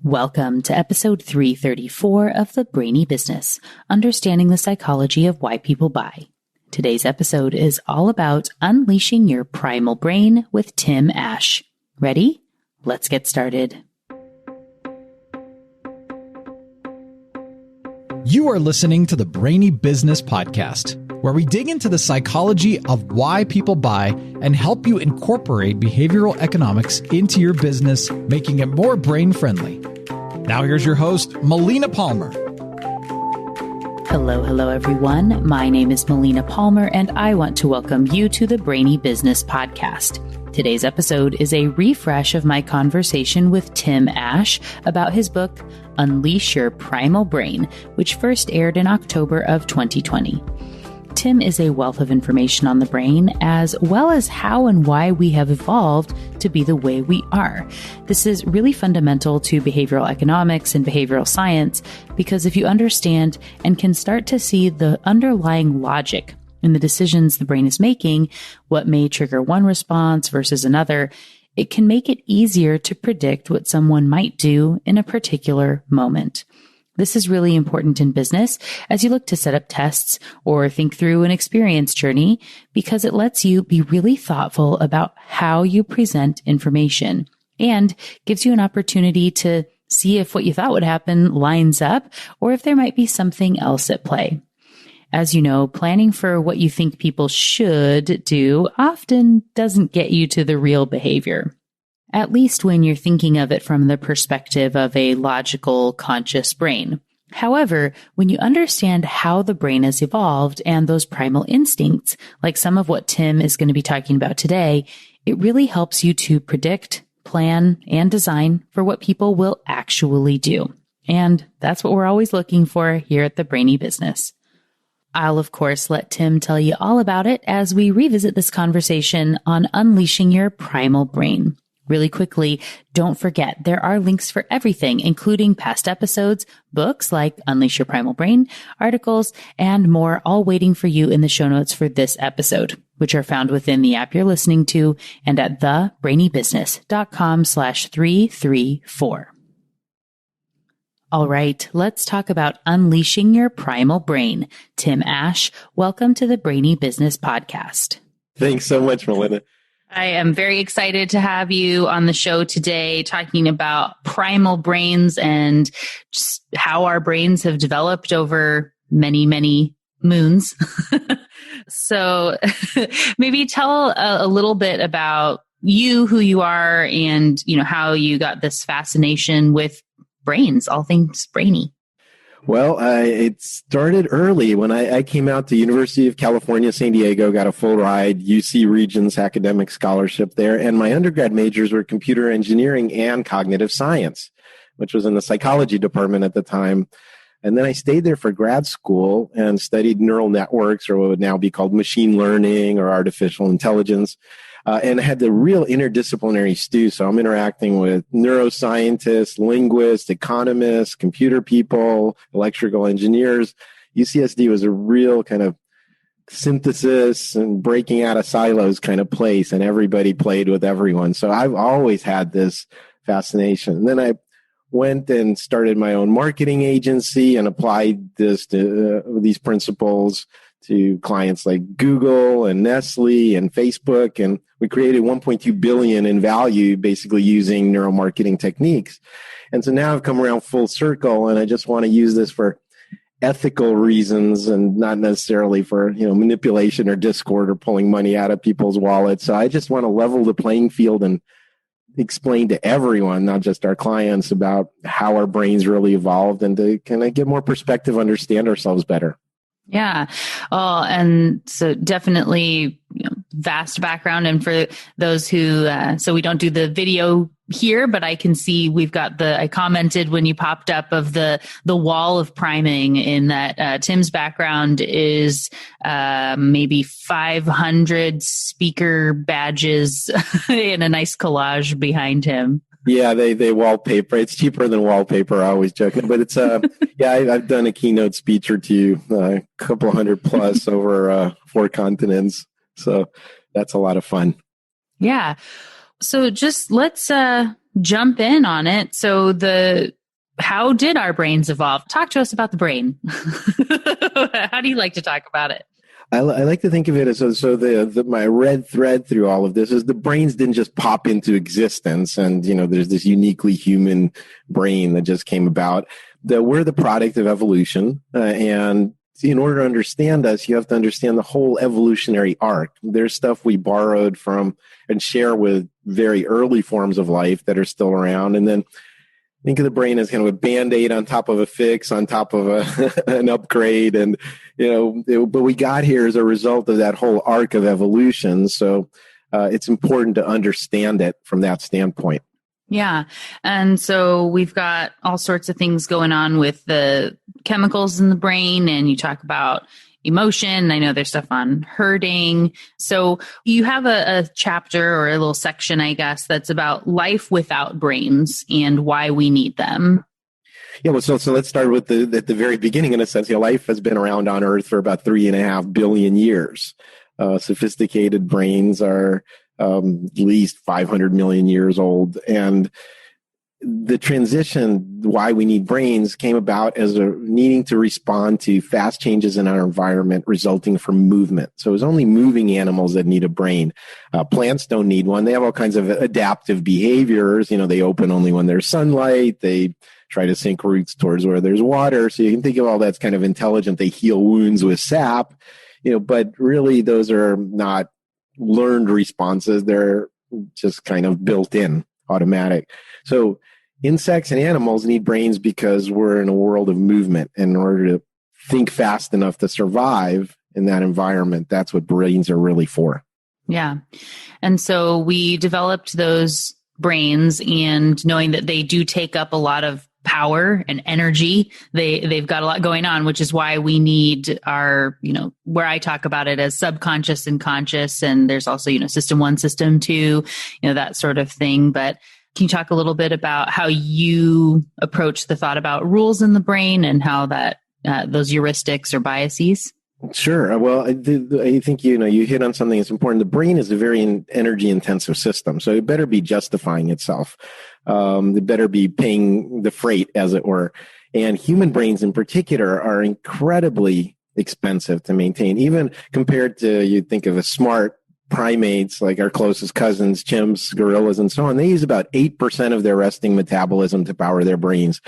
Welcome to episode 334 of the Brainy Business, Understanding the Psychology of Why People Buy. Today's episode is all about unleashing your primal brain with Tim Ash. Ready? Let's get started. You are listening to the Brainy Business Podcast, where we dig into the psychology of why people buy and help you incorporate behavioral economics into your business, making it more brain-friendly. Now here's your host, Melina Palmer. Hello, everyone. My name is Melina Palmer, and I want to welcome you to the Brainy Business Podcast. Today's episode is a refresh of my conversation with Tim Ash about his book, Unleash Your Primal Brain, which first aired in October of 2020. Tim is a wealth of information on the brain, as well as how and why we have evolved to be the way we are. This is really fundamental to behavioral economics and behavioral science, because if you understand and can start to see the underlying logic in the decisions the brain is making, what may trigger one response versus another, it can make it easier to predict what someone might do in a particular moment. This is really important in business as you look to set up tests or think through an experience journey, because it lets you be really thoughtful about how you present information and gives you an opportunity to see if what you thought would happen lines up or if there might be something else at play. As you know, planning for what you think people should do often doesn't get you to the real behavior, at least when you're thinking of it from the perspective of a logical, conscious brain. However, when you understand how the brain has evolved and those primal instincts, like some of what Tim is going to be talking about today, it really helps you to predict, plan, and design for what people will actually do. And that's what we're always looking for here at the Brainy Business. I'll, of course, let Tim tell you all about it as we revisit this conversation on unleashing your primal brain. Really quickly, don't forget, there are links for everything, including past episodes, books like Unleash Your Primal Brain, articles, and more, all waiting for you in the show notes for this episode, which are found within the app you're listening to and at thebrainybusiness.com/334. All right, let's talk about unleashing your primal brain. Tim Ash, welcome to the Brainy Business Podcast. Thanks so much, Melina. I am very excited to have you on the show today talking about primal brains and just how our brains have developed over many, many moons. So maybe tell a little bit about you, who you are, and how you got this fascination with brains, all things brainy. Well, it started early when I came out to University of California, San Diego, got a full ride, UC Regents academic scholarship there. And my undergrad majors were computer engineering and cognitive science, which was in the psychology department at the time. And then I stayed there for grad school and studied neural networks, or what would now be called machine learning or artificial intelligence. And I had the real interdisciplinary stew. So I'm interacting with neuroscientists, linguists, economists, computer people, electrical engineers. UCSD was a real kind of synthesis and breaking out of silos kind of place, and everybody played with everyone. So I've always had this fascination. And then I went and started my own marketing agency and applied these principles to clients like Google and Nestle and Facebook. And we created 1.2 billion in value, basically using neuromarketing techniques. And so now I've come around full circle, and I just want to use this for ethical reasons and not necessarily for, manipulation or discord or pulling money out of people's wallets. So I just want to level the playing field and explain to everyone, not just our clients, about how our brains really evolved and to kind of get more perspective, understand ourselves better. Yeah. Oh, and so definitely vast background. And for those who, so we don't do the video here, but I can see we've got I commented when you popped up of the wall of priming, in that Tim's background is maybe 500 speaker badges in a nice collage behind him. Yeah, they wallpaper. It's cheaper than wallpaper. I always joke, but it's I've done a keynote speech or two, a couple hundred plus over 4 continents. So that's a lot of fun. Yeah. So just let's jump in on it. So how did our brains evolve? Talk to us about the brain. How do you like to talk about it? I like to think of it as my red thread through all of this is the brains didn't just pop into existence, and there's this uniquely human brain that just came about. That we're the product of evolution, and in order to understand us, you have to understand the whole evolutionary arc. There's stuff we borrowed from and share with very early forms of life that are still around, and then think of the brain as kind of a Band-Aid on top of a fix, on top of an upgrade. And, but we got here as a result of that whole arc of evolution. So it's important to understand it from that standpoint. Yeah. And so we've got all sorts of things going on with the chemicals in the brain, and you talk about emotion. I know there's stuff on herding. So you have a chapter or a little section, I guess, that's about life without brains and why we need them. Yeah, well, so let's start with at the very beginning. In a sense, life has been around on Earth for about 3.5 billion years. Sophisticated brains are at least 500 million years old, and the transition, why we need brains, came about as a needing to respond to fast changes in our environment resulting from movement. So it was only moving animals that need a brain. Plants don't need one. They have all kinds of adaptive behaviors. They open only when there's sunlight. They try to sink roots towards where there's water. So you can think of all that's kind of intelligent. They heal wounds with sap, but really those are not learned responses. They're just kind of built in, automatic. So insects and animals need brains because we're in a world of movement. And in order to think fast enough to survive in that environment, that's what brains are really for. Yeah. And so we developed those brains, and knowing that they do take up a lot of power and energy, they've got a lot going on, which is why we need our, where I talk about it as subconscious and conscious. And there's also, system 1, system 2, that sort of thing. But can you talk a little bit about how you approach the thought about rules in the brain and how that those heuristics or biases? Sure. Well, I think, you hit on something that's important. The brain is a very energy intensive system, so it better be justifying itself. It better be paying the freight, as it were. And human brains in particular are incredibly expensive to maintain, even compared to, you'd think of a smart primates like our closest cousins, chimps, gorillas, and so on. They use about 8% of their resting metabolism to power their brains.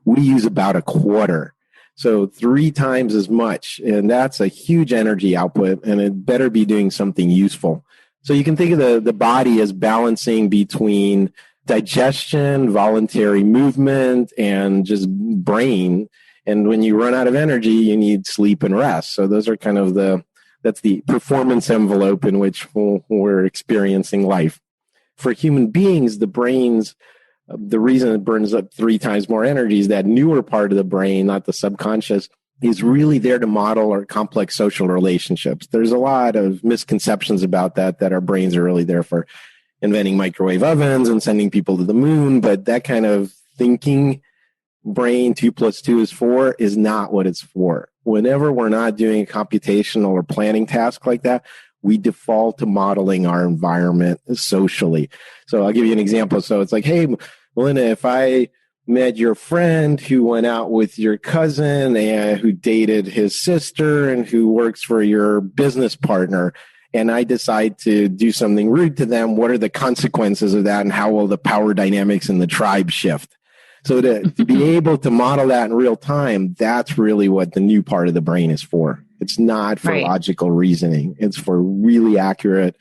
We use about a quarter. So 3 times as much. And that's a huge energy output, and it better be doing something useful. So you can think of the body as balancing between digestion, voluntary movement, and just brain. And when you run out of energy, you need sleep and rest. So those are kind of that's the performance envelope in which we're experiencing life. For human beings, the brains, the reason it burns up 3 times more energy is that newer part of the brain, not the subconscious, is really there to model our complex social relationships. There's a lot of misconceptions about that our brains are really there for inventing microwave ovens and sending people to the moon, but that kind of thinking brain 2 + 2 is 4 is not what it's for. Whenever we're not doing a computational or planning task like that, we default to modeling our environment socially. So I'll give you an example. So it's like, hey, Melina, if I met your friend who went out with your cousin and who dated his sister and who works for your business partner, and I decide to do something rude to them, what are the consequences of that, and how will the power dynamics in the tribe shift? So to be able to model that in real time, that's really what the new part of the brain is for. It's not for logical reasoning. It's for really accurate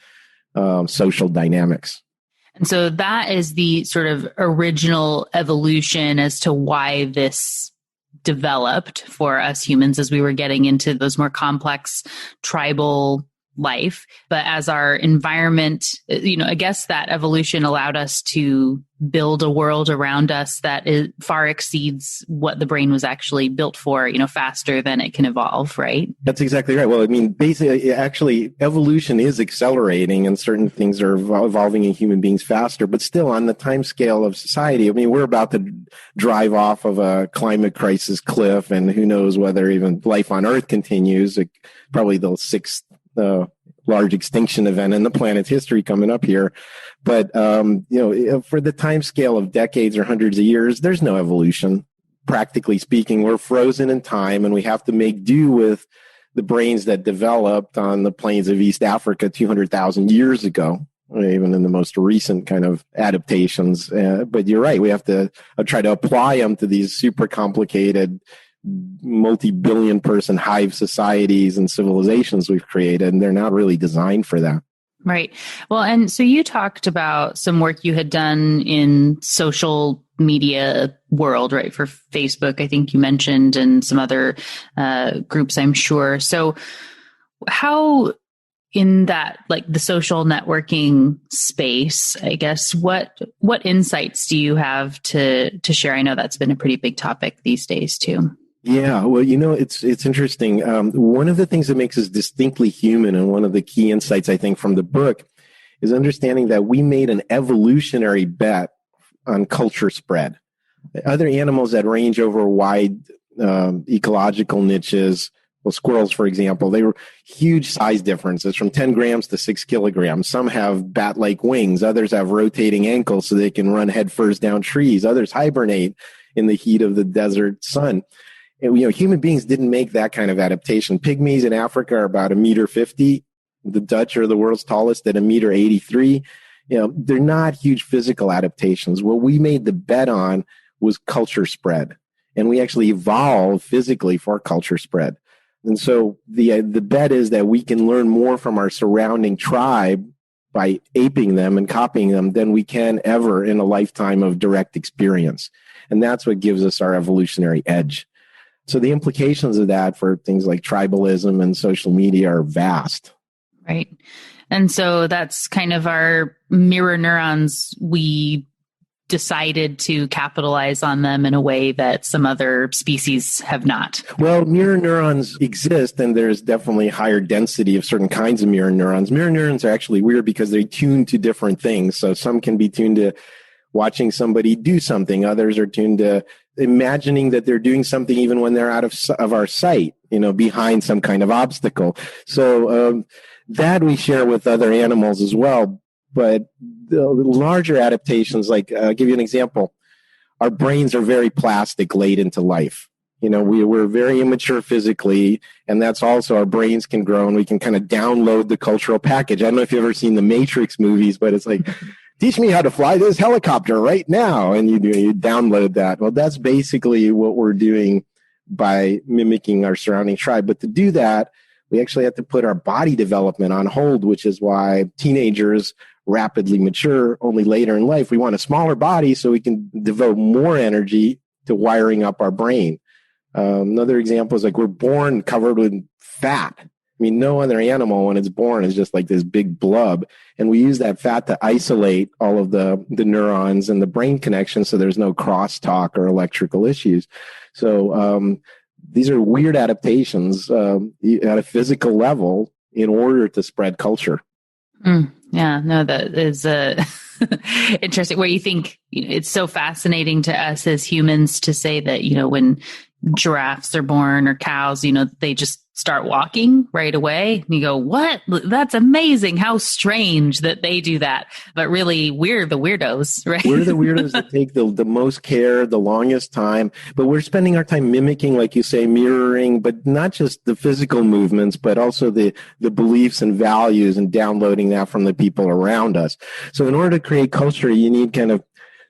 social dynamics. And so that is the sort of original evolution as to why this developed for us humans as we were getting into those more complex tribal life. But as our environment, I guess that evolution allowed us to build a world around us that far exceeds what the brain was actually built for, faster than it can evolve, right? That's exactly right. Well, I mean, basically, actually, evolution is accelerating and certain things are evolving in human beings faster, but still on the time scale of society, I mean, we're about to drive off of a climate crisis cliff, and who knows whether even life on Earth continues. Probably the 6th large extinction event in the planet's history coming up here. But, for the time scale of decades or hundreds of years, there's no evolution. Practically speaking, we're frozen in time, and we have to make do with the brains that developed on the plains of East Africa 200,000 years ago, even in the most recent kind of adaptations. But you're right, we have to try to apply them to these super complicated multi-billion person hive societies and civilizations we've created, and they're not really designed for that. Right. Well, and so you talked about some work you had done in social media world, right? For Facebook, I think you mentioned, and some other groups, I'm sure. So how in that, like the social networking space, I guess, what insights do you have to share? I know that's been a pretty big topic these days too. Yeah, well, it's interesting. One of the things that makes us distinctly human, and one of the key insights, I think, from the book is understanding that we made an evolutionary bet on culture spread. Other animals that range over wide ecological niches, well, squirrels, for example, they were huge size differences from 10 grams to 6 kilograms. Some have bat-like wings. Others have rotating ankles so they can run headfirst down trees. Others hibernate in the heat of the desert sun. And, human beings didn't make that kind of adaptation. Pygmies in Africa are about 1.50 meters. The Dutch are the world's tallest at 1.83 meters. They're not huge physical adaptations. What we made the bet on was culture spread. And we actually evolved physically for culture spread. And so the bet is that we can learn more from our surrounding tribe by aping them and copying them than we can ever in a lifetime of direct experience. And that's what gives us our evolutionary edge. So the implications of that for things like tribalism and social media are vast. Right. And so that's kind of our mirror neurons. We decided to capitalize on them in a way that some other species have not. Well, mirror neurons exist, and there's definitely higher density of certain kinds of mirror neurons. Mirror neurons are actually weird because they tune to different things. So some can be tuned to watching somebody do something. Others are tuned to imagining that they're doing something even when they're out of our sight, behind some kind of obstacle. So that we share with other animals as well. But the larger adaptations, like I'll give you an example. Our brains are very plastic late into life. We're very immature physically, and that's also our brains can grow, and we can kind of download the cultural package. I don't know if you've ever seen the Matrix movies, but it's like, teach me how to fly this helicopter right now. And you download that. Well, that's basically what we're doing by mimicking our surrounding tribe. But to do that, we actually have to put our body development on hold, which is why teenagers rapidly mature only later in life. We want a smaller body so we can devote more energy to wiring up our brain. Another example is like we're born covered with fat. I mean, no other animal when it's born is just like this big blub. And we use that fat to isolate all of the neurons and the brain connections so there's no crosstalk or electrical issues. So these are weird adaptations at a physical level in order to spread culture. Yeah, no, that is interesting. Where you think it's so fascinating to us as humans to say that, when giraffes are born or cows, they just start walking right away. And you go, what? That's amazing. How strange that they do that. But really, we're the weirdos, right? We're the weirdos that take the most care, the longest time. But we're spending our time mimicking, like you say, mirroring, but not just the physical movements, but also the beliefs and values and downloading that from the people around us. So in order to create culture, you need kind of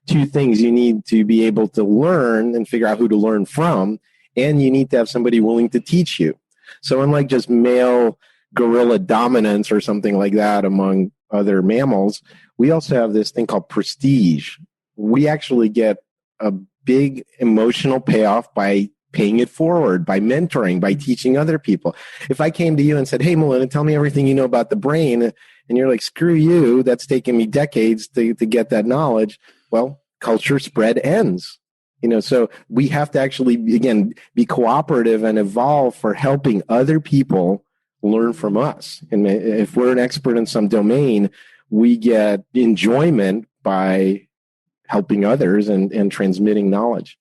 two things. You need to be able to learn and figure out who to learn from, and you need to have somebody willing to teach you. So unlike just male gorilla dominance or something like that among other mammals, we also have this thing called prestige. We actually get a big emotional payoff by paying it forward, by mentoring, by teaching other people. If I came to you and said, hey, Melina, tell me everything you know about the brain, and you're like, screw you, that's taken me decades to get that knowledge, well, culture spread ends. So we have to actually, again, be cooperative and evolve for helping other people learn from us. And if we're an expert in some domain, we get enjoyment by helping others and transmitting knowledge.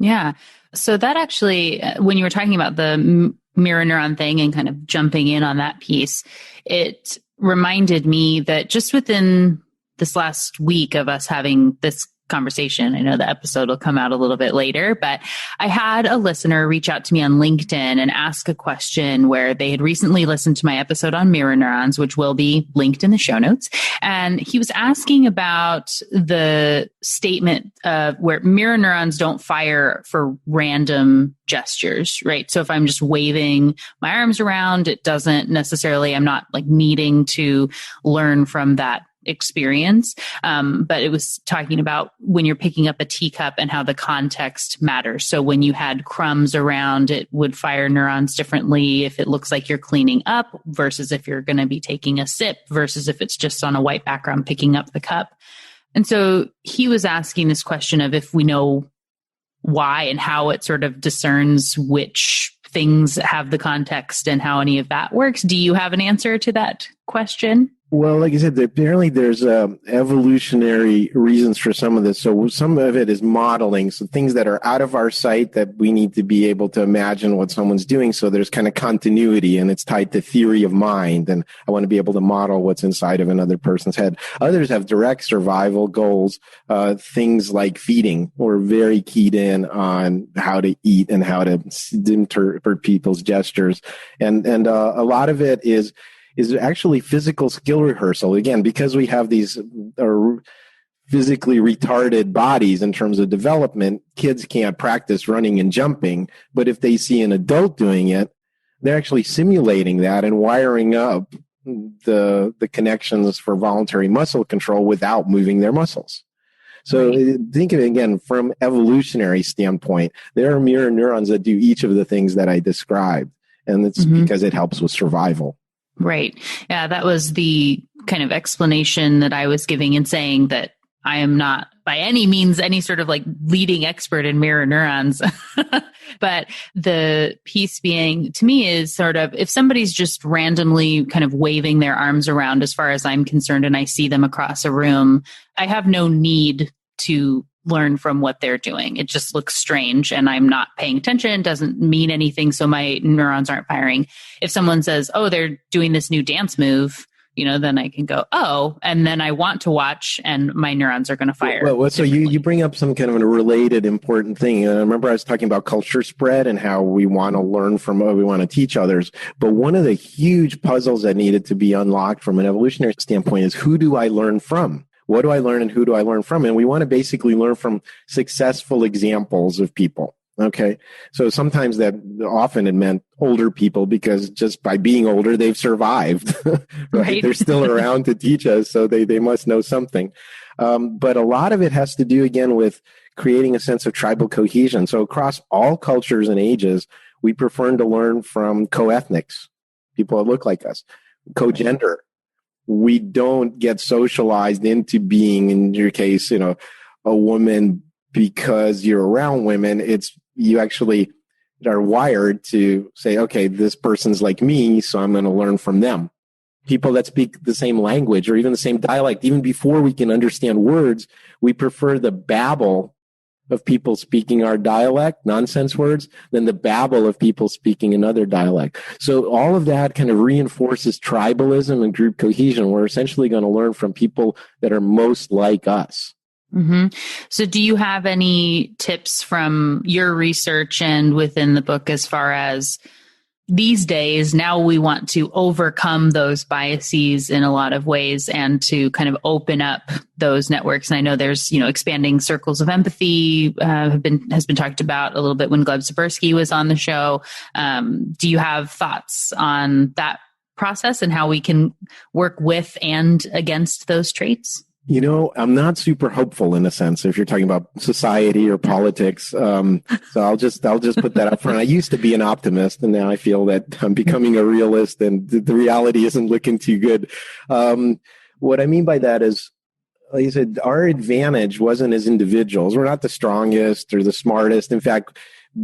Yeah. So that actually, when you were talking about the mirror neuron thing and kind of jumping in on that piece, it reminded me that just within this last week of us having this conversation, I know the episode will come out a little bit later, but I had a listener reach out to me on LinkedIn and ask a question where they had recently listened to my episode on mirror neurons, which will be linked in the show notes. And he was asking about the statement of where mirror neurons don't fire for random gestures, right? So if I'm just waving my arms around, it doesn't necessarily, I'm not like needing to learn from that experience. But it was talking about when you're picking up a teacup and how the context matters. So when you had crumbs around, it would fire neurons differently if it looks like you're cleaning up versus if you're going to be taking a sip versus if it's just on a white background picking up the cup. And so he was asking this question of if we know why and how it sort of discerns which things have the context and how any of that works. Do you have an answer to that question? Well, like I said, apparently there's evolutionary reasons for some of this. So some of it is modeling. So things that are out of our sight that we need to be able to imagine what someone's doing. So there's kind of continuity and it's tied to theory of mind. And I want to be able to model what's inside of another person's head. Others have direct survival goals. Things like feeding. We're very keyed in on how to eat and how to interpret people's gestures. And a lot of it is actually physical skill rehearsal. Again, because we have these physically retarded bodies in terms of development, kids can't practice running and jumping. But if they see an adult doing it, they're actually simulating that and wiring up the connections for voluntary muscle control without moving their muscles. So think of it again from evolutionary standpoint. There are mirror neurons that do each of the things that I described. And it's because it helps with survival. Right. Yeah, that was the kind of explanation that I was giving and saying that I am not by any means any sort of like leading expert in mirror neurons. But the piece being to me is sort of if somebody's just randomly kind of waving their arms around as far as I'm concerned and I see them across a room, I have no need to learn from what they're doing. It just looks strange and I'm not paying attention, doesn't mean anything, so my neurons aren't firing. If someone says, oh, they're doing this new dance move, then I can go, oh, and then I want to watch and my neurons are going to fire. Well, so you bring up some kind of a related important thing. I remember I was talking about culture spread and how we want to learn from what we want to teach others. But one of the huge puzzles that needed to be unlocked from an evolutionary standpoint is who do I learn from? What do I learn and who do I learn from? And we want to basically learn from successful examples of people. Okay. So sometimes that often it meant older people because just by being older, they've survived, right? They're still around to teach us. So they must know something. But a lot of it has to do again with creating a sense of tribal cohesion. So across all cultures and ages, we prefer to learn from co-ethnics, people that look like us, co-gender. We don't get socialized into being, in your case, a woman because you're around women. It's you actually are wired to say, okay, this person's like me, so I'm going to learn from them. People that speak the same language or even the same dialect, even before we can understand words, we prefer the babble of people speaking our dialect, nonsense words, than the babble of people speaking another dialect. So all of that kind of reinforces tribalism and group cohesion. We're essentially going to learn from people that are most like us. Mm-hmm. So do you have any tips from your research and within the book as far as these days, now we want to overcome those biases in a lot of ways and to kind of open up those networks. And I know there's, expanding circles of empathy has been talked about a little bit when Gleb Sabursky was on the show. Do you have thoughts on that process and how we can work with and against those traits? I'm not super hopeful in a sense if you're talking about society or politics. So I'll just put that up front. I used to be an optimist and now I feel that I'm becoming a realist and the reality isn't looking too good. What I mean by that is, like I said, our advantage wasn't as individuals. We're not the strongest or the smartest. In fact,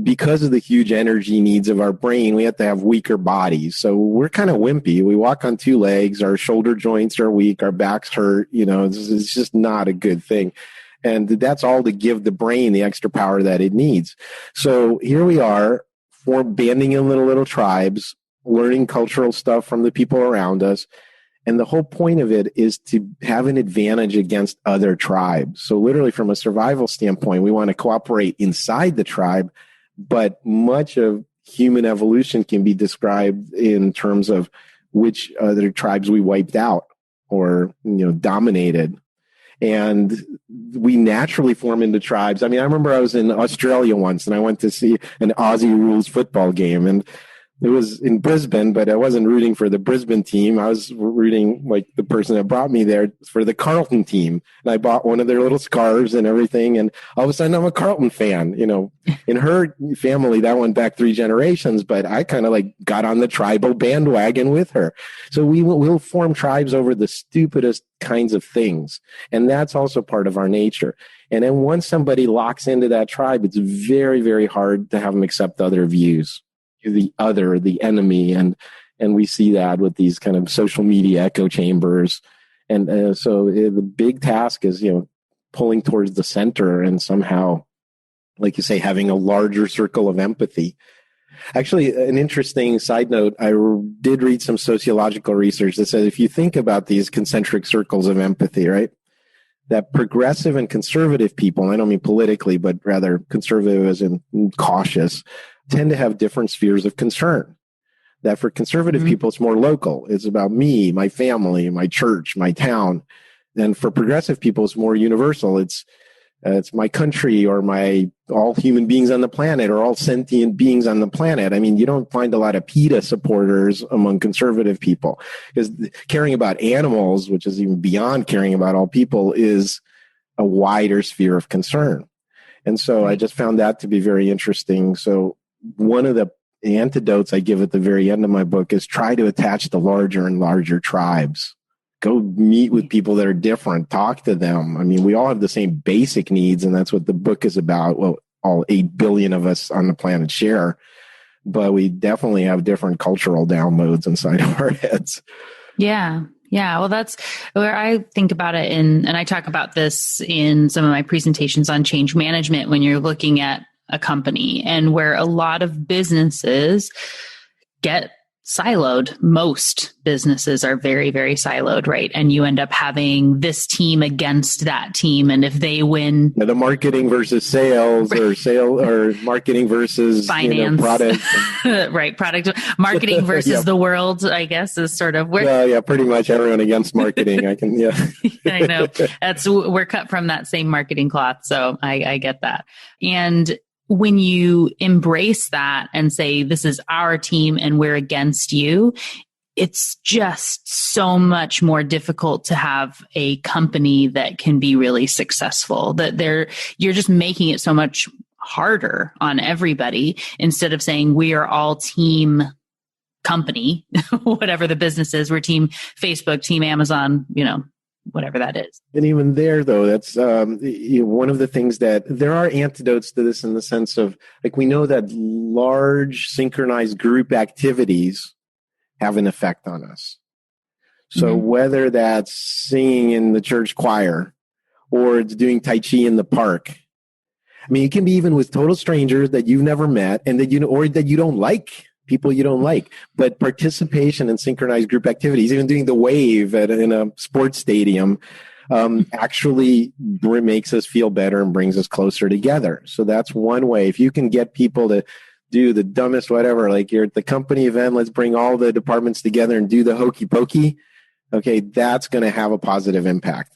because of the huge energy needs of our brain, we have to have weaker bodies. So we're kind of wimpy. We walk on two legs. Our shoulder joints are weak. Our backs hurt. It's just not a good thing. And that's all to give the brain the extra power that it needs. So here we are banding in little tribes, learning cultural stuff from the people around us. And the whole point of it is to have an advantage against other tribes. So literally from a survival standpoint, we want to cooperate inside the tribe, but much of human evolution can be described in terms of which other tribes we wiped out or, dominated. And we naturally form into tribes. I mean, I remember I was in Australia once and I went to see an Aussie rules football game, and it was in Brisbane, but I wasn't rooting for the Brisbane team. I was rooting, like the person that brought me there, for the Carlton team. And I bought one of their little scarves and everything. And all of a sudden I'm a Carlton fan. In her family, that went back 3 generations, but I kind of like got on the tribal bandwagon with her. So we'll form tribes over the stupidest kinds of things. And that's also part of our nature. And then once somebody locks into that tribe, it's very, very hard to have them accept other views. The other, the enemy, and we see that with these kind of social media echo chambers, and so the big task is pulling towards the center and somehow, like you say, having a larger circle of empathy. Actually, an interesting side note: I did read some sociological research that said if you think about these concentric circles of empathy, right, that progressive and conservative people, I don't mean politically, but rather conservative as in cautious, tend to have different spheres of concern. That for conservative people, it's more local. It's about me, my family, my church, my town. And for progressive people, it's more universal. It's my country, or all human beings on the planet, or all sentient beings on the planet. I mean, you don't find a lot of PETA supporters among conservative people, because caring about animals, which is even beyond caring about all people, is a wider sphere of concern. And so I just found that to be very interesting. So one of the antidotes I give at the very end of my book is try to attach to larger and larger tribes. Go meet with people that are different. Talk to them. I mean, we all have the same basic needs, and that's what the book is about. Well, all 8 billion of us on the planet share, but we definitely have different cultural downloads inside of our heads. Yeah. Yeah. Well, that's where I think about it and I talk about this in some of my presentations on change management when you're looking at a company, and where a lot of businesses get siloed. Most businesses are very, very siloed, right? And you end up having this team against that team. And if they win, the marketing versus sales, or marketing versus finance, product, right? Product marketing versus the world, I guess, is sort of where. Well, yeah, pretty much everyone against marketing. I know we're cut from that same marketing cloth. So I get that. And when you embrace that and say, this is our team and we're against you, it's just so much more difficult to have a company that can be really successful. You're just making it so much harder on everybody instead of saying we are all team company, whatever the business is. We're team Facebook, team Amazon, whatever that is. And even there, though, that's one of the things that there are antidotes to this, in the sense of, like, we know that large synchronized group activities have an effect on us. So whether that's singing in the church choir or it's doing Tai Chi in the park, I mean, it can be even with total strangers that you've never met and that or that you don't like. People you don't like, but participation in synchronized group activities, even doing the wave in a sports stadium, actually makes us feel better and brings us closer together. So that's one way. If you can get people to do the dumbest whatever, like you're at the company event, let's bring all the departments together and do the hokey pokey. Okay, that's going to have a positive impact.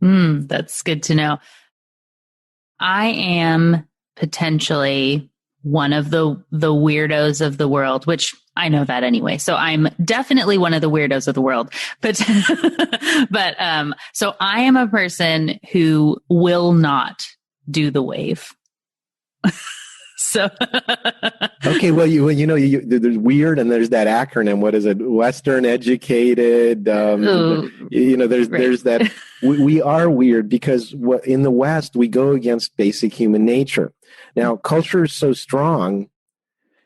That's good to know. I am potentially one of the weirdos of the world, which I know that anyway. So I'm definitely one of the weirdos of the world. But so I am a person who will not do the wave. So okay, well, there's weird, and there's that acronym. What is it? Western educated. There's that. We are weird because in the West we go against basic human nature. Now, culture is so strong.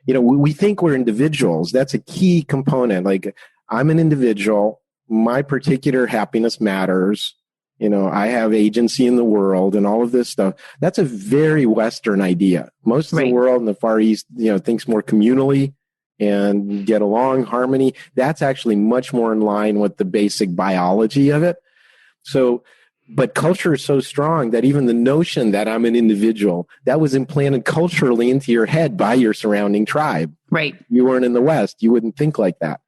We think we're individuals. That's a key component. Like, I'm an individual. My particular happiness matters. I have agency in the world and all of this stuff. That's a very Western idea. Most of the world in the Far East, thinks more communally and get along, harmony. That's actually much more in line with the basic biology of it. So, but culture is so strong that even the notion that I'm an individual, that was implanted culturally into your head by your surrounding tribe. Right. You weren't in the West. You wouldn't think like that.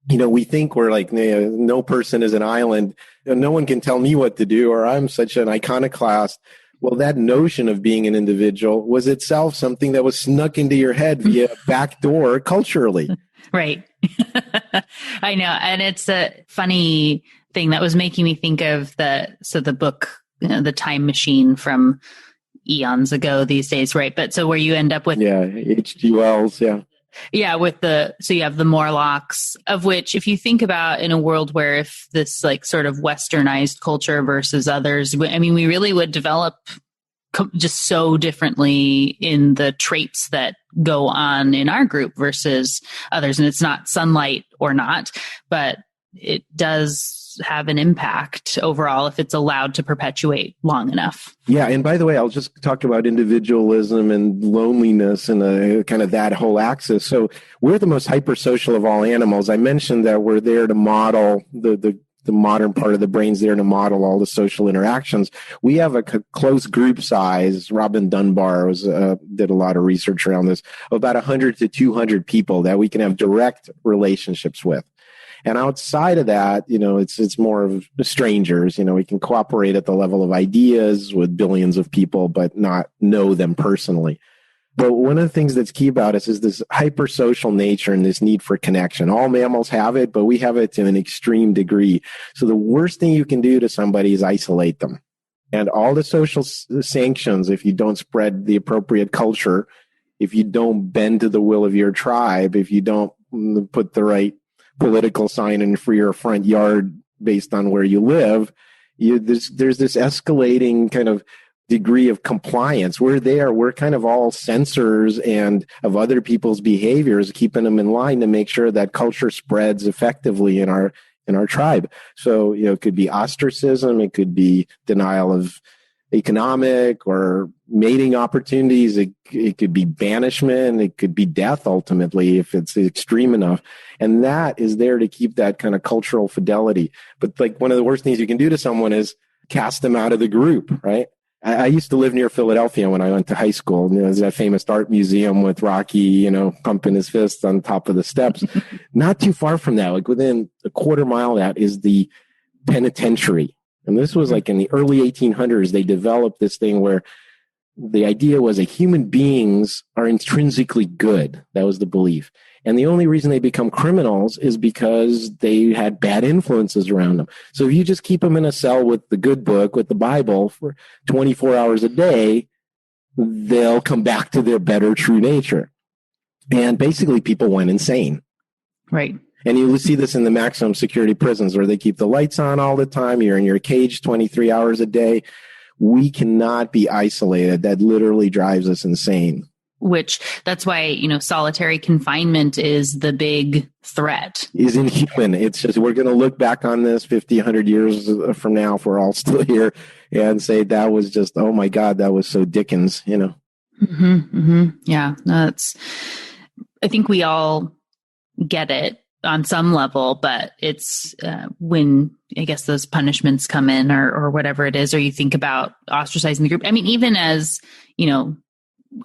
We think we're like, no person is an island. No one can tell me what to do, or I'm such an iconoclast. Well, that notion of being an individual was itself something that was snuck into your head via back door culturally. Right. I know. And it's a funny thing that was making me think of the book, The Time Machine from eons ago these days, right? But so where you end up with... Yeah, H.G. Wells, yeah. Yeah, so you have the Morlocks, of which if you think about in a world where if this like sort of westernized culture versus others, we really would develop just so differently in the traits that go on in our group versus others. And it's not sunlight or not, but it does have an impact overall if it's allowed to perpetuate long enough. Yeah. And by the way, I'll just talk about individualism and loneliness and kind of that whole axis. So we're the most hypersocial of all animals. I mentioned that we're there to model the modern part of the brain's there to model all the social interactions. We have a close group size. Robin Dunbar did a lot of research around this, of about 100 to 200 people that we can have direct relationships with. And outside of that, it's more of strangers. We can cooperate at the level of ideas with billions of people, but not know them personally. But one of the things that's key about us is this hypersocial nature and this need for connection. All mammals have it, but we have it to an extreme degree. So the worst thing you can do to somebody is isolate them. And all the social sanctions, if you don't spread the appropriate culture, if you don't bend to the will of your tribe, if you don't put the right political sign in for your front yard based on where you live, there's this escalating kind of degree of compliance. We're kind of all sensors and of other people's behaviors, keeping them in line to make sure that culture spreads effectively in our tribe. So, it could be ostracism, it could be denial of economic or mating opportunities. It could be banishment. It could be death ultimately if it's extreme enough. And that is there to keep that kind of cultural fidelity. But like one of the worst things you can do to someone is cast them out of the group, right? I used to live near Philadelphia when I went to high school. There's that famous art museum with Rocky, pumping his fists on top of the steps. Not too far from that, like within a quarter mile of that is the penitentiary. And this was like in the early 1800s, they developed this thing where the idea was that human beings are intrinsically good. That was the belief. And the only reason they become criminals is because they had bad influences around them. So if you just keep them in a cell with the good book, with the Bible for 24 hours a day, they'll come back to their better true nature. And basically people went insane. Right. And you see this in the maximum security prisons where they keep the lights on all the time. You're in your cage 23 hours a day. We cannot be isolated. That literally drives us insane. Which that's why, solitary confinement is the big threat. Is inhuman. It's just, we're going to look back on this 50, 100 years from now, if we're all still here, and say that was just, oh my God, that was so Dickens, Mm-hmm, mm-hmm. Yeah. I think we all get it on some level, but it's when I guess those punishments come in or whatever it is, or you think about ostracizing the group. Even as,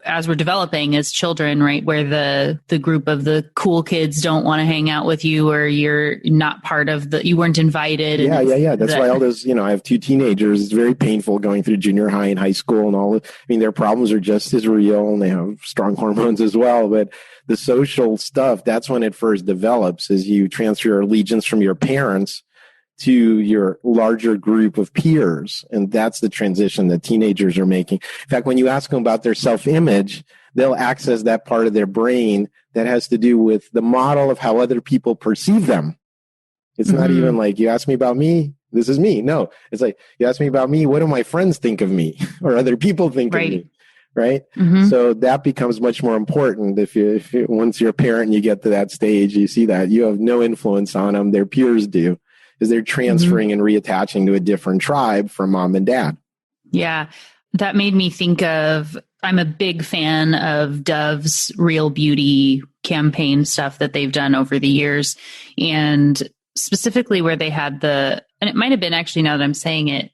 as we're developing as children, right, where the group of the cool kids don't want to hang out with you, or you're not part of you weren't invited. Yeah. That's why all those, I have two teenagers. It's very painful going through junior high and high school and all. Their problems are just as real and they have strong hormones as well. But the social stuff, that's when it first develops, as you transfer your allegiance from your parents to your larger group of peers. And that's the transition that teenagers are making. In fact, when you ask them about their self-image, they'll access that part of their brain that has to do with the model of how other people perceive them. It's not even like, you ask me about me, this is me. No, it's like, you ask me about me, what do my friends think of me or other people think of me? Right. Mm-hmm. So that becomes much more important. If you once you're a parent and you get to that stage, you see that you have no influence on them. Their peers do. is they're transferring and reattaching to a different tribe from mom and dad. Yeah. That made me think of, I'm a big fan of Dove's Real Beauty campaign stuff that they've done over the years. And specifically where they had and it might have been actually, now that I'm saying it,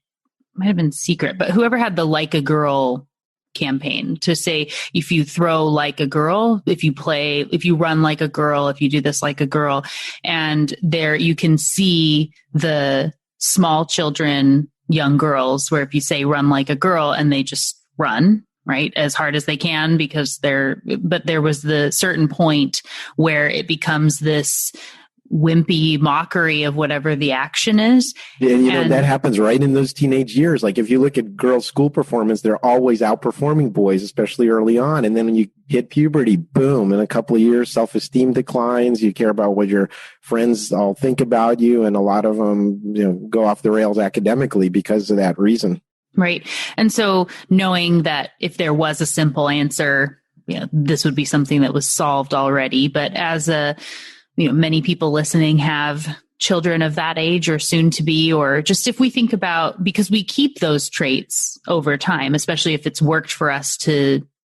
might have been Secret, but whoever had the Like a Girl campaign to say, if you throw like a girl, if you run like a girl, if you do this like a girl, and there you can see the small children, young girls, where if you say run like a girl and they just run, right, as hard as they can but there was the certain point where it becomes this wimpy mockery of whatever the action is. And that happens right in those teenage years. Like if you look at girls' school performance, they're always outperforming boys, especially early on. And then when you hit puberty, boom, in a couple of years, self-esteem declines. You care about what your friends all think about you. And a lot of them, go off the rails academically because of that reason. Right. And so knowing that if there was a simple answer, this would be something that was solved already. But as many people listening have children of that age or soon to be, or just if we think about, because we keep those traits over time, especially if it's worked for us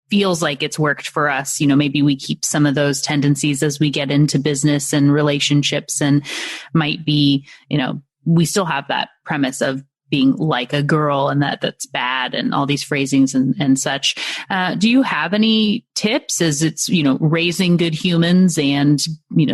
feels like it's worked for us, maybe we keep some of those tendencies as we get into business and relationships, and might be, we still have that premise of being like a girl and that's bad and all these phrasings and such. Do you have any tips as it's, raising good humans and,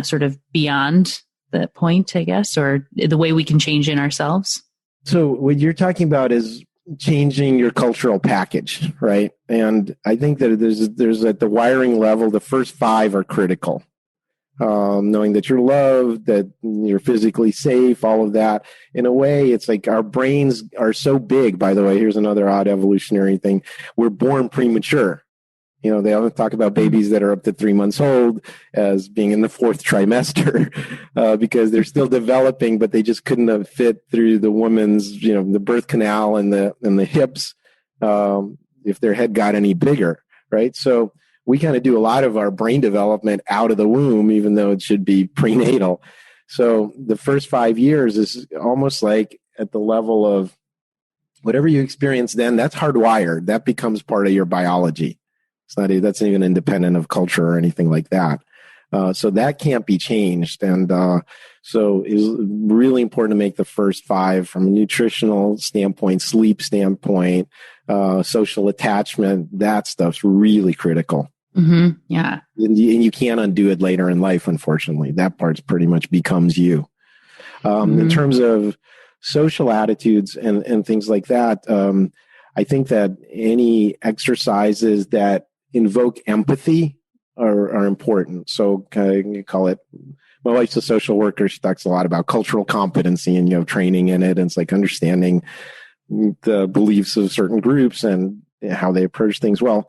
sort of beyond that point, I guess, or the way we can change in ourselves? So what you're talking about is changing your cultural package, right? And I think that there's at the wiring level, the first 5 are critical. Knowing that you're loved, that you're physically safe, all of that. In a way, it's like our brains are so big, by the way, here's another odd evolutionary thing. We're born premature. They often talk about babies that are up to 3 months old as being in the 4th trimester because they're still developing, but they just couldn't have fit through the woman's, the birth canal and the hips if their head got any bigger, right? So we kind of do a lot of our brain development out of the womb, even though it should be prenatal. So the first 5 years is almost like at the level of whatever you experience then, that's hardwired. That becomes part of your biology. That's not even independent of culture or anything like that. So that can't be changed. And so it's really important to make the first 5 from a nutritional standpoint, sleep standpoint, social attachment. That stuff's really critical. Mm-hmm. Yeah. And you can't undo it later in life, unfortunately. That part's pretty much becomes you. In terms of social attitudes and things like that, I think that any exercises that invoke empathy are important. So you call it, my wife's a social worker. She talks a lot about cultural competency and, training in it. And it's like understanding the beliefs of certain groups and how they approach things. Well,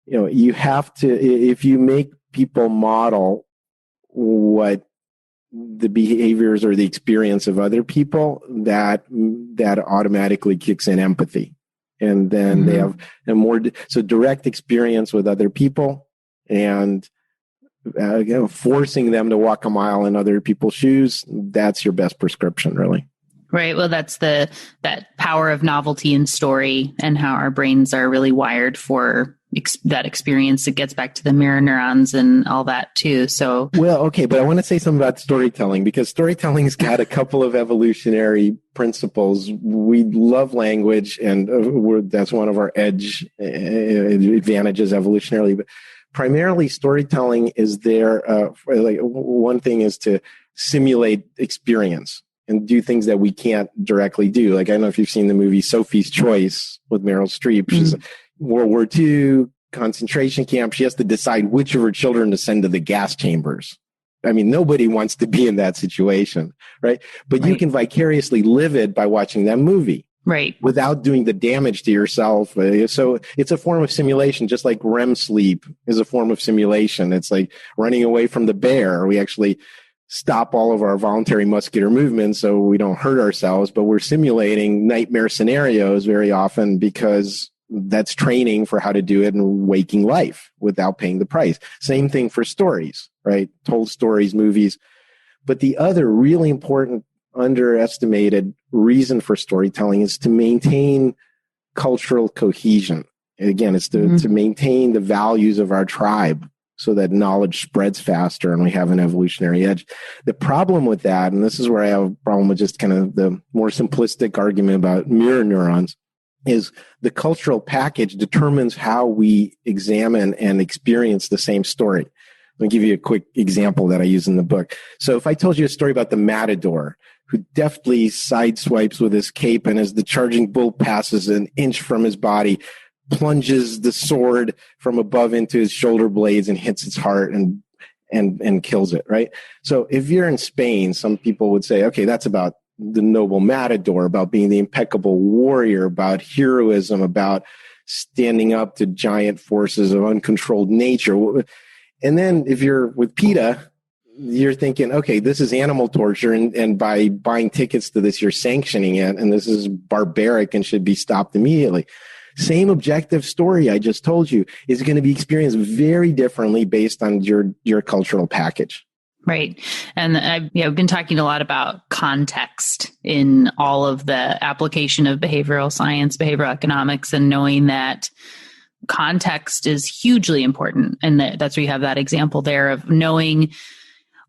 you have to, if you make people model what the behaviors or the experience of other people, that automatically kicks in empathy. And then they have a more direct experience with other people and forcing them to walk a mile in other people's shoes. That's your best prescription, really. Right. Well, that's that power of novelty and story and how our brains are really wired for that experience. It gets back to the mirror neurons and all that too. So, well, okay, but I want to say something about storytelling because storytelling's got a couple of evolutionary principles. We love language, and that's one of our advantages evolutionarily. But primarily, storytelling is there. One thing is to simulate experience and do things that we can't directly do. Like, I don't know if you've seen the movie Sophie's Choice with Meryl Streep. She's World War II, concentration camp. She has to decide which of her children to send to the gas chambers. I mean, nobody wants to be in that situation, right? But you can vicariously live it by watching that movie. Right. Without doing the damage to yourself. So it's a form of simulation, just like REM sleep is a form of simulation. It's like running away from the bear. We actually stop all of our voluntary muscular movements so we don't hurt ourselves, but we're simulating nightmare scenarios very often because that's training for how to do it in waking life without paying the price. Same thing for stories, right? Told stories, movies. But the other really important underestimated reason for storytelling is to maintain cultural cohesion. Again, it's to maintain the values of our tribe so that knowledge spreads faster and we have an evolutionary edge. The problem with that, and this is where I have a problem with just kind of the more simplistic argument about mirror neurons, is the cultural package determines how we examine and experience the same story. Let me give you a quick example that I use in the book. So if I told you a story about the matador who deftly sideswipes with his cape and as the charging bull passes an inch from his body, plunges the sword from above into his shoulder blades and hits its heart and kills it, right? So if you're in Spain, some people would say, okay, that's about the noble matador, about being the impeccable warrior, about heroism, about standing up to giant forces of uncontrolled nature. And then if you're with PETA, you're thinking, okay, this is animal torture, and by buying tickets to this, you're sanctioning it, and this is barbaric and should be stopped immediately. Same objective story I just told you is going to be experienced very differently based on your cultural package. Right. And I've been talking a lot about context in all of the application of behavioral science, behavioral economics, and knowing that context is hugely important. And that's where you have that example there of knowing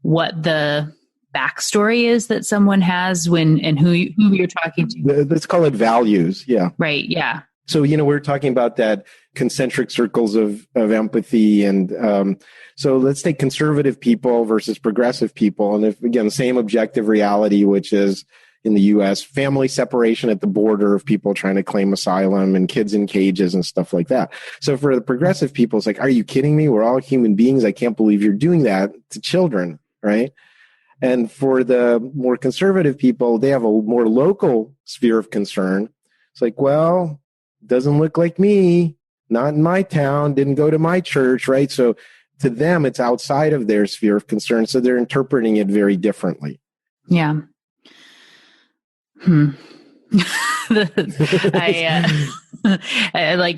what the backstory is that someone has and who you're talking to. Let's call it values. Yeah. Right. Yeah. So, we're talking about that concentric circles of empathy. And so let's take conservative people versus progressive people. And if, again, same objective reality, which is in the U.S., family separation at the border of people trying to claim asylum and kids in cages and stuff like that. So for the progressive people, it's like, are you kidding me? We're all human beings. I can't believe you're doing that to children, right? And for the more conservative people, they have a more local sphere of concern. It's like, well, doesn't look like me, not in my town, didn't go to my church, right? So to them, it's outside of their sphere of concern. So they're interpreting it very differently. Yeah. Like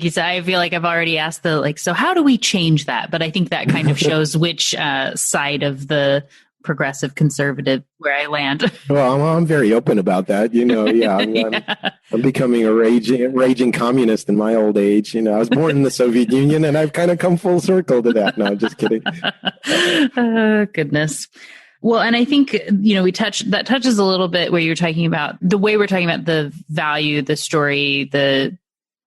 you said, I feel like I've already asked so how do we change that? But I think that kind of shows which side of the progressive conservative where I land. Well, I'm very open about that. I'm becoming a raging communist in my old age. I was born in the Soviet Union and I've kind of come full circle to that. No, just kidding. Oh, goodness. Well, and I think, that touches a little bit where you're talking about the way we're talking about the value, the story, the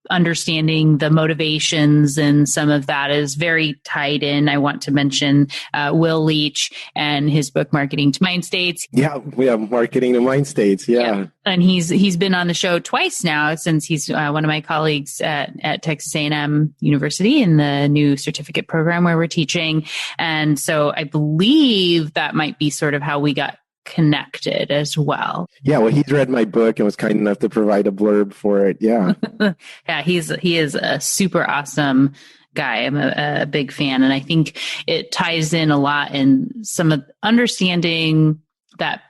understanding the motivations, and some of that is very tied in. I want to mention Will Leach and his book, Marketing to Mind States. Yeah, we have Marketing to Mind States. Yeah. And he's been on the show twice now since he's one of my colleagues at Texas A&M University in the new certificate program where we're teaching. And so I believe that might be sort of how we got connected as well. Yeah, well, he's read my book and was kind enough to provide a blurb for it. Yeah. Yeah, he is a super awesome guy. I'm a big fan. And I think it ties in a lot in some of understanding that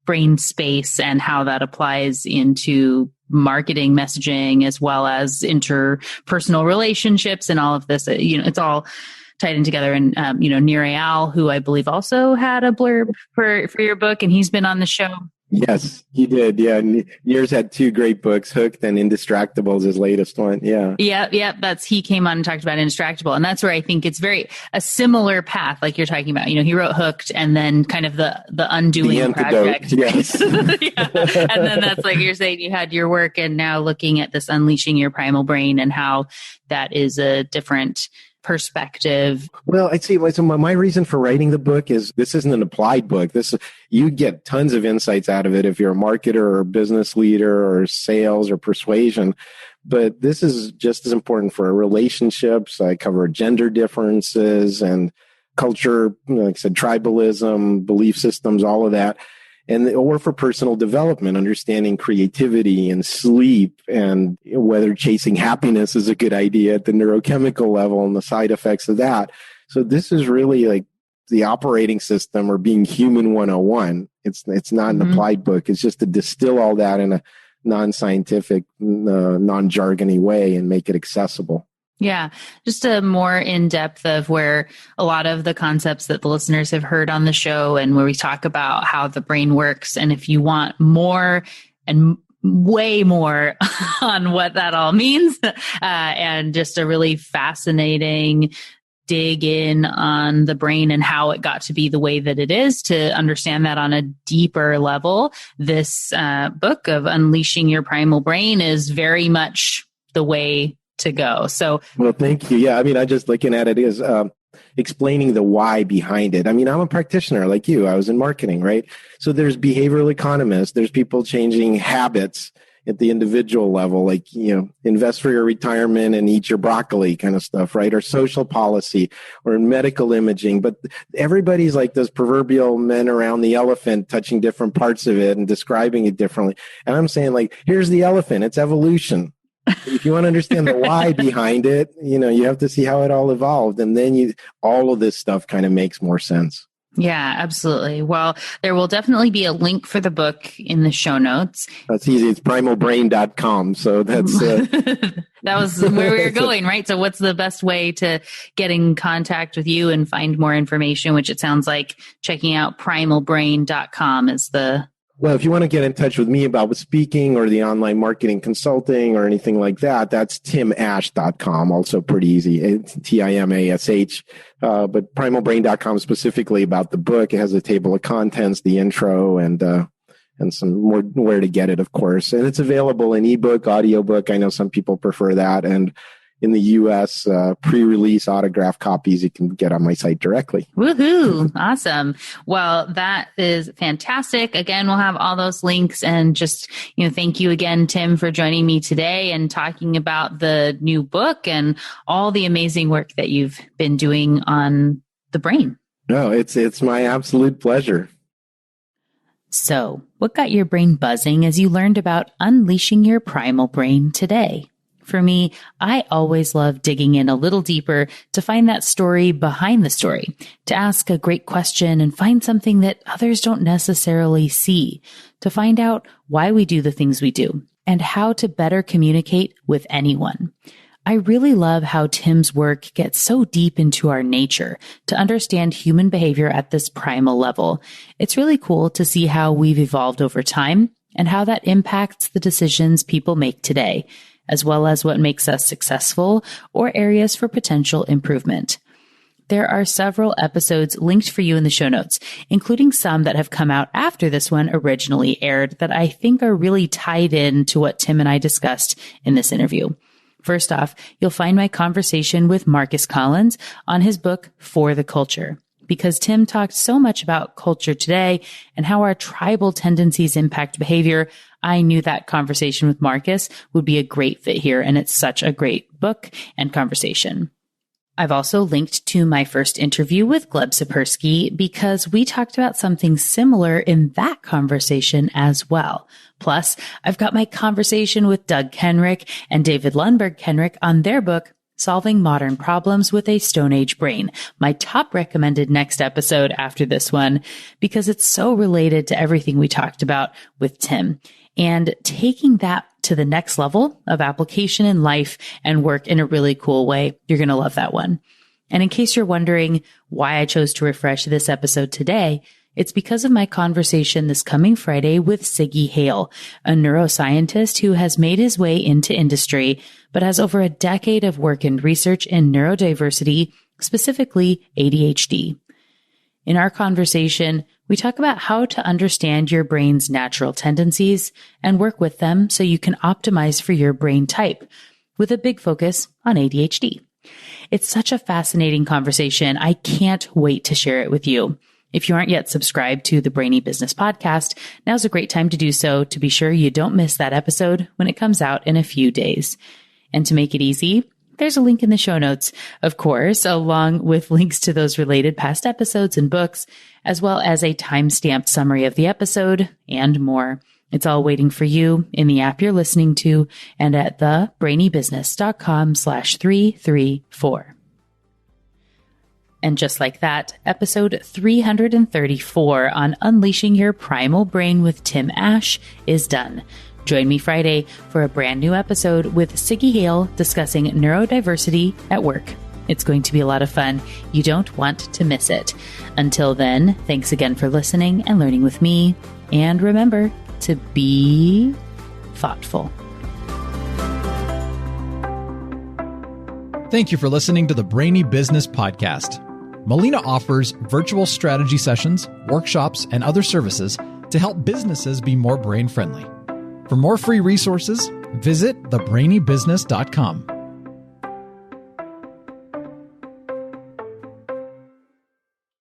brain space and how that applies into marketing messaging as well as interpersonal relationships and all of this. It's all tied in together. And, Nir Eyal, who I believe also had a blurb for your book, and he's been on the show. Yes, he did. Yeah. Nir's had two great books, Hooked and Indistractable, his latest one. Yeah. Yeah. He came on and talked about Indistractable. And that's where I think it's a similar path, like you're talking about. He wrote Hooked and then kind of the Undoing Project. Yes. Yeah. And then that's like you're saying you had your work and now looking at this Unleashing Your Primal Brain and how that is a different perspective. Well, I'd say so my reason for writing the book is this isn't an applied book. You get tons of insights out of it if you're a marketer or a business leader or sales or persuasion. But this is just as important for relationships. I cover gender differences and culture, like I said, tribalism, belief systems, all of that. Or for personal development, understanding creativity and sleep and whether chasing happiness is a good idea at the neurochemical level and the side effects of that. So this is really like the operating system or being human 101. It's not an applied book. It's just to distill all that in a non-scientific, non-jargony way and make it accessible. Yeah, just a more in-depth of where a lot of the concepts that the listeners have heard on the show and where we talk about how the brain works. And if you want more and way more on what that all means, and just a really fascinating dig in on the brain and how it got to be the way that it is, to understand that on a deeper level, this book of Unleashing Your Primal Brain is very much the way to go. So, well, thank you. Yeah. I mean, I just looking at it is explaining the why behind it. I mean, I'm a practitioner like you. I was in marketing, right? So there's behavioral economists. There's people changing habits at the individual level, like, invest for your retirement and eat your broccoli kind of stuff, right? Or social policy or medical imaging. But everybody's like those proverbial men around the elephant, touching different parts of it and describing it differently. And I'm saying, like, here's the elephant. It's evolution. If you want to understand the why behind it, you have to see how it all evolved. And then all of this stuff kind of makes more sense. Yeah, absolutely. Well, there will definitely be a link for the book in the show notes. That's easy. It's primalbrain.com. So that's... that was where we were going, right? So what's the best way to get in contact with you and find more information, which it sounds like checking out primalbrain.com is the... Well, if you want to get in touch with me about speaking or the online marketing consulting or anything like that, that's timash.com. Also pretty easy. It's TIMASH. But primalbrain.com specifically about the book. It has a table of contents, the intro, and some more where to get it, of course. And it's available in ebook, audiobook. I know some people prefer that. And in the U.S., pre-release autograph copies you can get on my site directly. Woohoo! Awesome. Well, that is fantastic. Again, we'll have all those links, and just, thank you again, Tim, for joining me today and talking about the new book and all the amazing work that you've been doing on the brain. No, it's my absolute pleasure. So, what got your brain buzzing as you learned about unleashing your primal brain today? For me, I always love digging in a little deeper to find that story behind the story, to ask a great question and find something that others don't necessarily see, to find out why we do the things we do and how to better communicate with anyone. I really love how Tim's work gets so deep into our nature to understand human behavior at this primal level. It's really cool to see how we've evolved over time and how that impacts the decisions people make today, as well as what makes us successful or areas for potential improvement. There are several episodes linked for you in the show notes, including some that have come out after this one originally aired that I think are really tied in to what Tim and I discussed in this interview. First off, you'll find my conversation with Marcus Collins on his book, For the Culture. Because Tim talked so much about culture today and how our tribal tendencies impact behavior, I knew that conversation with Marcus would be a great fit here, and it's such a great book and conversation. I've also linked to my first interview with Gleb Sapersky because we talked about something similar in that conversation as well. Plus, I've got my conversation with Doug Kenrick and David Lundberg Kenrick on their book, Solving Modern Problems with a Stone Age Brain, my top recommended next episode after this one, because it's so related to everything we talked about with Tim. And taking that to the next level of application in life and work in a really cool way, you're going to love that one. And in case you're wondering why I chose to refresh this episode today, it's because of my conversation this coming Friday with Siggy Hale, a neuroscientist who has made his way into industry, but has over a decade of work and research in neurodiversity, specifically ADHD. In our conversation, we talk about how to understand your brain's natural tendencies and work with them so you can optimize for your brain type, with a big focus on ADHD. It's such a fascinating conversation. I can't wait to share it with you. If you aren't yet subscribed to the Brainy Business Podcast, now's a great time to do so to be sure you don't miss that episode when it comes out in a few days. And to make it easy, there's a link in the show notes, of course, along with links to those related past episodes and books, as well as a time-stamped summary of the episode and more. It's all waiting for you in the app you're listening to and at thebrainybusiness.com/334. And just like that, episode 334 on Unleashing Your Primal Brain with Tim Ash is done. Join me Friday for a brand new episode with Siggy Hale discussing neurodiversity at work. It's going to be a lot of fun. You don't want to miss it. Until then, thanks again for listening and learning with me. And remember to be thoughtful. Thank you for listening to the Brainy Business Podcast. Melina offers virtual strategy sessions, workshops, and other services to help businesses be more brain-friendly. For more free resources, visit thebrainybusiness.com.